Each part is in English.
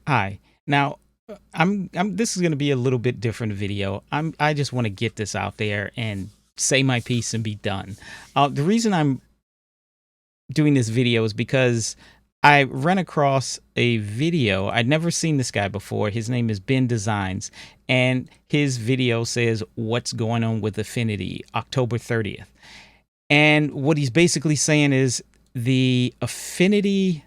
Hi. Now, I'm this is going to be a little bit different video. I just want to get this out there and say my piece and be done. The reason I'm doing this video is because I ran across a video. I'd never seen this guy before. His name is Ben Designs, and his video says what's going on with Affinity October 30th. And what he's basically saying is the Affinity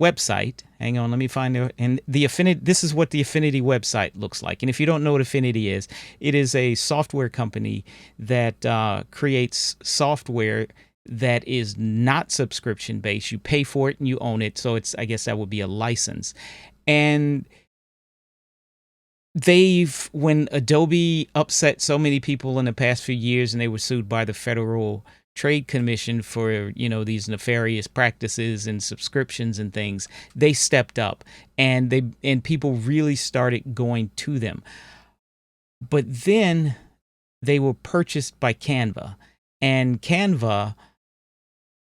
website. Hang on, let me find it. And the Affinity, this is what the Affinity website looks like. And if you don't know what Affinity is, it is a software company that creates software that is not subscription based. You pay for it and you own it. So I guess that would be a license. And when Adobe upset so many people in the past few years and they were sued by the Federal Trade Commission for, these nefarious practices and subscriptions and things, they stepped up and people really started going to them. But then they were purchased by Canva, and Canva,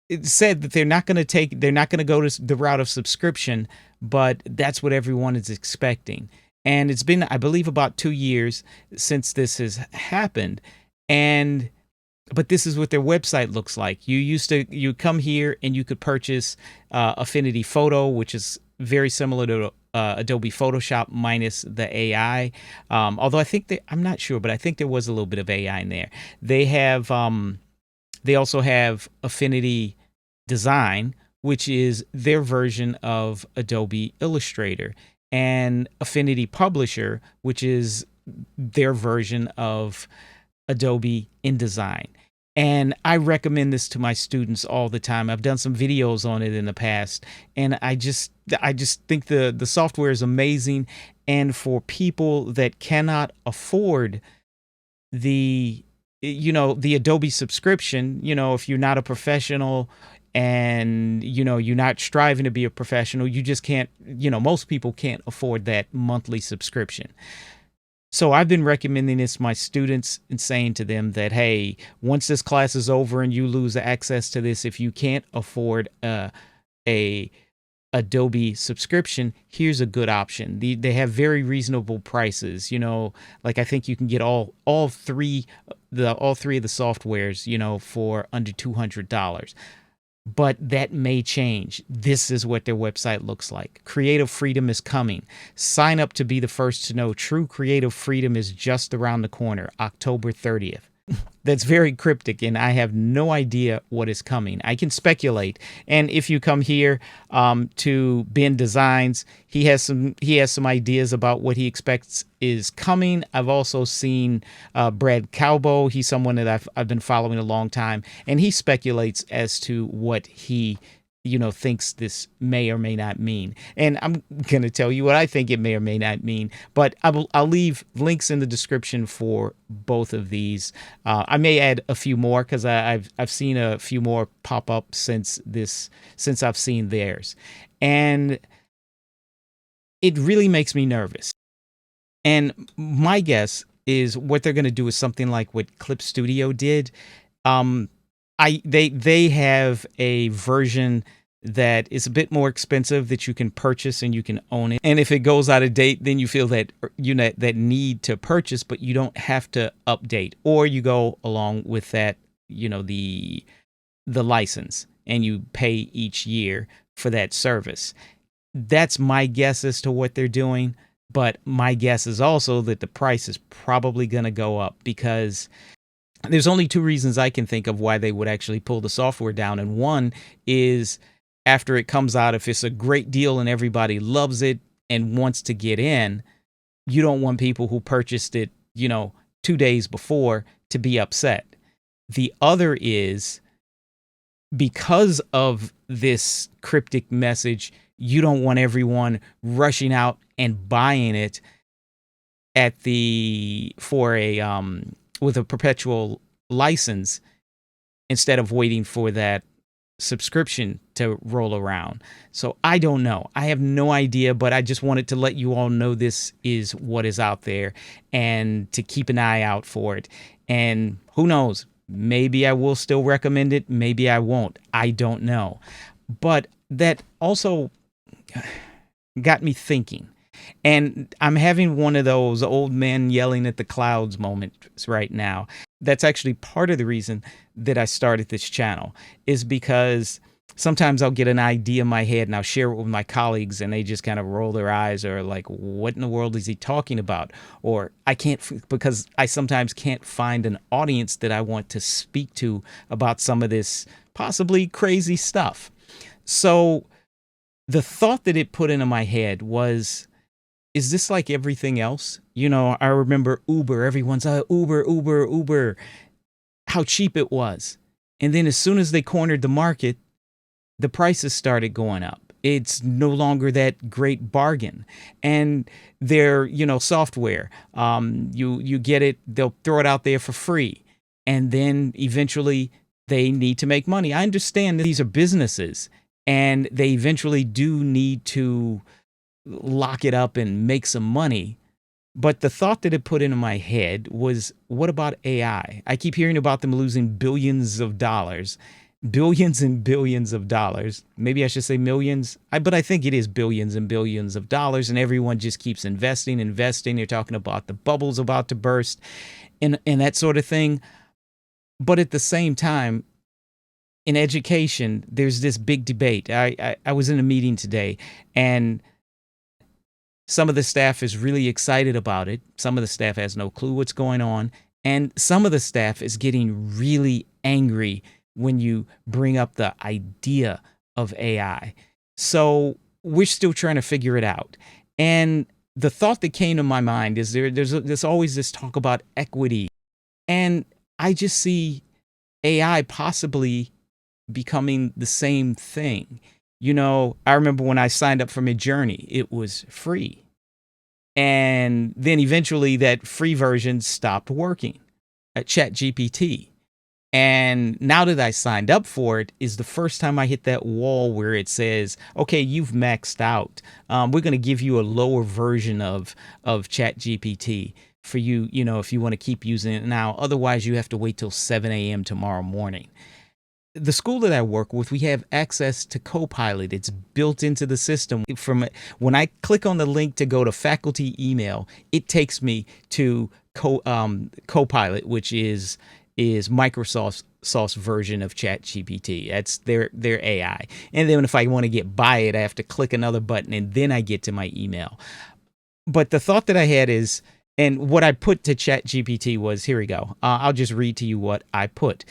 it said that they're not going to go to the route of subscription, but that's what everyone is expecting. And it's been, I believe, about 2 years since this has happened. But this is what their website looks like. You come here and you could purchase Affinity Photo, which is very similar to Adobe Photoshop minus the AI. Although I'm not sure, but I think there was a little bit of AI in there. They also have Affinity Design, which is their version of Adobe Illustrator, and Affinity Publisher, which is their version of Adobe InDesign. And I recommend this to my students all the time. I've done some videos on it in the past, and I just think the software is amazing. And for people that cannot afford the Adobe subscription, if you're not a professional and you're not striving to be a professional, you just can't, most people can't afford that monthly subscription. So I've been recommending this to my students and saying to them that, hey, once this class is over and you lose access to this, if you can't afford a Adobe subscription, here's a good option. They have very reasonable prices. Like I think you can get all three of the softwares, for under $200. But that may change. This is what their website looks like. Creative freedom is coming. Sign up to be the first to know. True creative freedom is just around the corner, October 30th. That's very cryptic, and I have no idea what is coming. I can speculate. And if you come here to Ben Designs, he has some ideas about what he expects is coming. I've also seen Brad Colbow. He's someone that I've been following a long time, and he speculates as to what he thinks this may or may not mean. And I'm going to tell you what I think it may or may not mean, but I'll leave links in the description for both of these. I may add a few more because I've seen a few more pop up since I've seen theirs. And it really makes me nervous. And my guess is what they're going to do is something like what Clip Studio did. They have a version that is a bit more expensive that you can purchase and you can own it. And if it goes out of date, then you feel that that need to purchase, but you don't have to update, or you go along with that, the license, and you pay each year for that service. That's my guess as to what they're doing. But my guess is also that the price is probably going to go up, because there's only two reasons I can think of why they would actually pull the software down. And one is after it comes out, if it's a great deal and everybody loves it and wants to get in, you don't want people who purchased it, 2 days before to be upset. The other is because of this cryptic message, you don't want everyone rushing out and buying it with a perpetual license instead of waiting for that subscription to roll around. So I don't know. I have no idea, but I just wanted to let you all know this is what is out there and to keep an eye out for it. And who knows, maybe I will still recommend it. Maybe I won't. I don't know. But that also, got me thinking. And I'm having one of those old men yelling at the clouds moments right now. That's actually part of the reason that I started this channel, is because sometimes I'll get an idea in my head and I'll share it with my colleagues and they just kind of roll their eyes or like, what in the world is he talking about? Or I can't, because I sometimes can't find an audience that I want to speak to about some of this possibly crazy stuff. So the thought that it put into my head was, is this like everything else? You know, I remember Uber, everyone's Uber, how cheap it was. And then as soon as they cornered the market, the prices started going up. It's no longer that great bargain. And their, software, you get it, they'll throw it out there for free. And then eventually they need to make money. I understand that these are businesses and they eventually do need to lock it up and make some money. But the thought that it put into my head was, what about AI? I keep hearing about them losing billions of dollars, billions and billions of dollars. Maybe I should say millions, but I think it is billions and billions of dollars. And everyone just keeps investing. They're talking about the bubbles about to burst and that sort of thing. But at the same time, in education, there's this big debate. I was in a meeting today and some of the staff is really excited about it. Some of the staff has no clue what's going on. And some of the staff is getting really angry when you bring up the idea of AI. So we're still trying to figure it out. And the thought that came to my mind is there's always this talk about equity. And I just see AI possibly becoming the same thing. I remember when I signed up for Midjourney, it was free. And then eventually that free version stopped working at ChatGPT. And now that I signed up for it is the first time I hit that wall where it says, okay, you've maxed out. We're going to give you a lower version of ChatGPT for you, if you want to keep using it now. Otherwise, you have to wait till 7 a.m. tomorrow morning. The school that I work with, we have access to Copilot. It's built into the system. From when I click on the link to go to faculty email, it takes me to Copilot, which is Microsoft's version of ChatGPT. That's their AI. And then if I want to get by it, I have to click another button and then I get to my email. But the thought that I had is, and what I put to ChatGPT was, here we go. I'll just read to you what I put.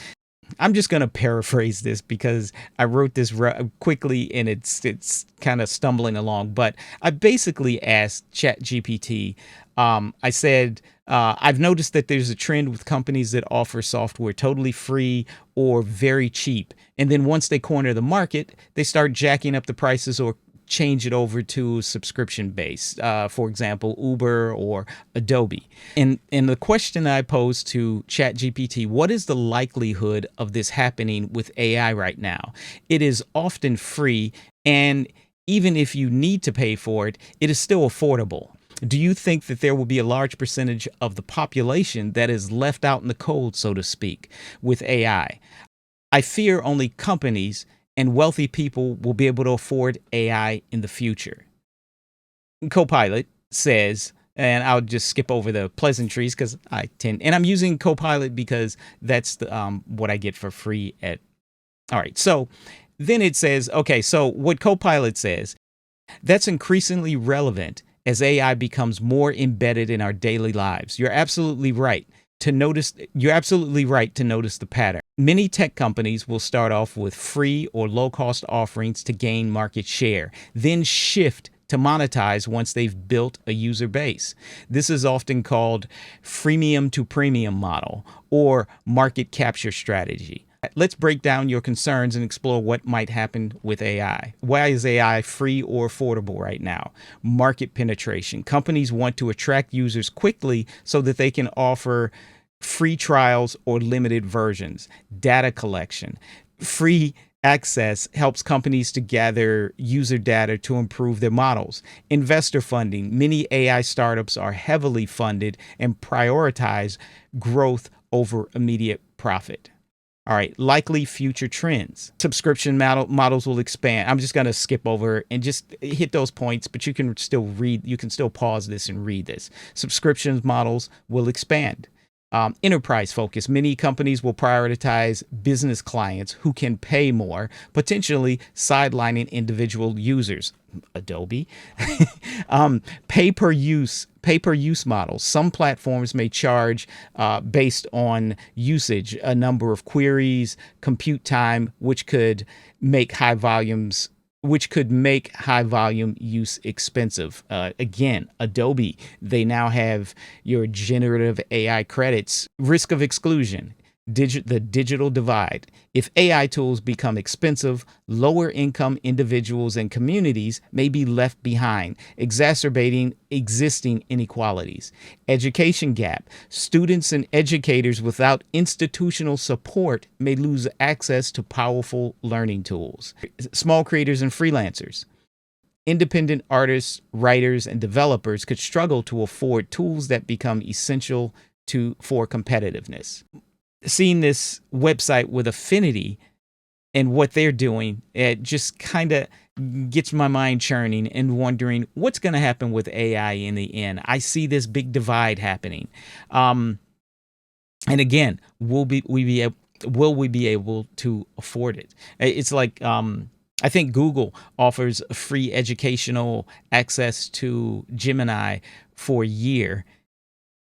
I'm just going to paraphrase this because I wrote this quickly and it's kind of stumbling along. But I basically asked ChatGPT, I said, I've noticed that there's a trend with companies that offer software totally free or very cheap. And then once they corner the market, they start jacking up the prices or change it over to subscription base, for example, Uber or Adobe. And the question I posed to ChatGPT, what is the likelihood of this happening with AI right now? It is often free, and even if you need to pay for it, it is still affordable. Do you think that there will be a large percentage of the population that is left out in the cold, so to speak, with AI? I fear only companies and wealthy people will be able to afford AI in the future. Copilot says, and I'll just skip over the pleasantries because and I'm using Copilot because that's what I get for free at. All right. So then it says, okay, so what Copilot says, that's increasingly relevant as AI becomes more embedded in our daily lives. You're absolutely right to notice the pattern. Many tech companies will start off with free or low-cost offerings to gain market share, then shift to monetize once they've built a user base. This is often called freemium to premium model or market capture strategy. Let's break down your concerns and explore what might happen with AI. Why is AI free or affordable right now? Market penetration. Companies want to attract users quickly so that they can offer free trials or limited versions. Data collection. Free access helps companies to gather user data to improve their models. Investor funding. Many AI startups are heavily funded and prioritize growth over immediate profit. All right, likely future trends. Subscription models will expand. I'm just going to skip over and just hit those points, but you can still read, you can still pause this and read this. Subscription models will expand. Enterprise focus. Many companies will prioritize business clients who can pay more, potentially sidelining individual users. Adobe. Pay per use models. Some platforms may charge based on usage, a number of queries, compute time, which could make high volume use expensive. Again, Adobe, they now have your generative AI credits. Risk of exclusion. The digital divide. If AI tools become expensive, lower income individuals and communities may be left behind, exacerbating existing inequalities. Education gap. Students and educators without institutional support may lose access to powerful learning tools. Small creators and freelancers. Independent artists, writers, and developers could struggle to afford tools that become essential for competitiveness. Seeing this website with Affinity and what they're doing, it just kind of gets my mind churning and wondering what's going to happen with AI in the end. I see this big divide happening. And again, will we be able to afford it? It's like, I think Google offers free educational access to Gemini for a year,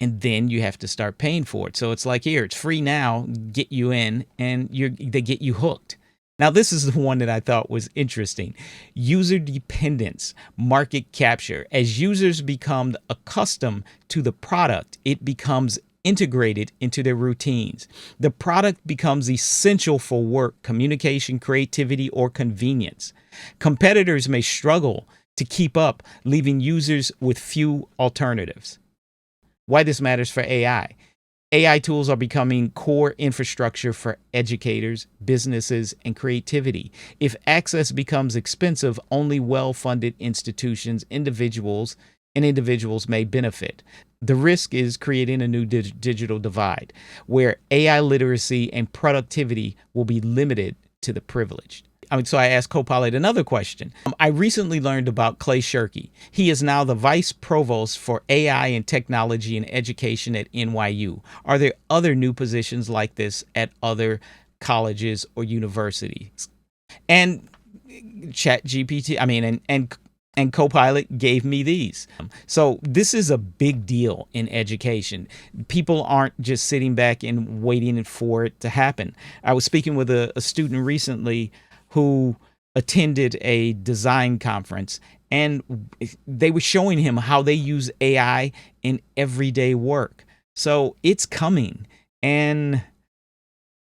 and then you have to start paying for it. So it's like, here, it's free now, get you in, and they get you hooked. Now, this is the one that I thought was interesting. User dependence, market capture. As users become accustomed to the product, it becomes integrated into their routines. The product becomes essential for work, communication, creativity, or convenience. Competitors may struggle to keep up, leaving users with few alternatives. Why this matters for AI. AI tools are becoming core infrastructure for educators, businesses, and creativity. If access becomes expensive, only well-funded individuals may benefit. The risk is creating a new digital divide where AI literacy and productivity will be limited to the privileged. So I asked Copilot another question. I recently learned about Clay Shirky. He is now the Vice Provost for AI and Technology and Education at NYU. Are there other new positions like this at other colleges or universities? And ChatGPT, and Copilot gave me these. So this is a big deal in education. People aren't just sitting back and waiting for it to happen. I was speaking with a student recently who attended a design conference, and they were showing him how they use AI in everyday work. So it's coming, and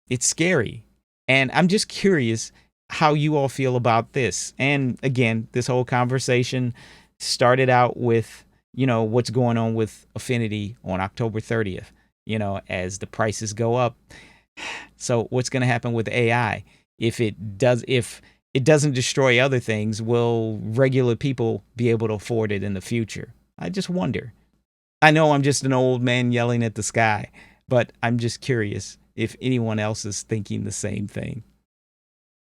it's scary. And I'm just curious how you all feel about this. And again, this whole conversation started out with, what's going on with Affinity on October 30th, as the prices go up. So what's going to happen with AI? If it doesn't destroy other things, will regular people be able to afford it in the future? I just wonder. I know I'm just an old man yelling at the sky, but I'm just curious if anyone else is thinking the same thing.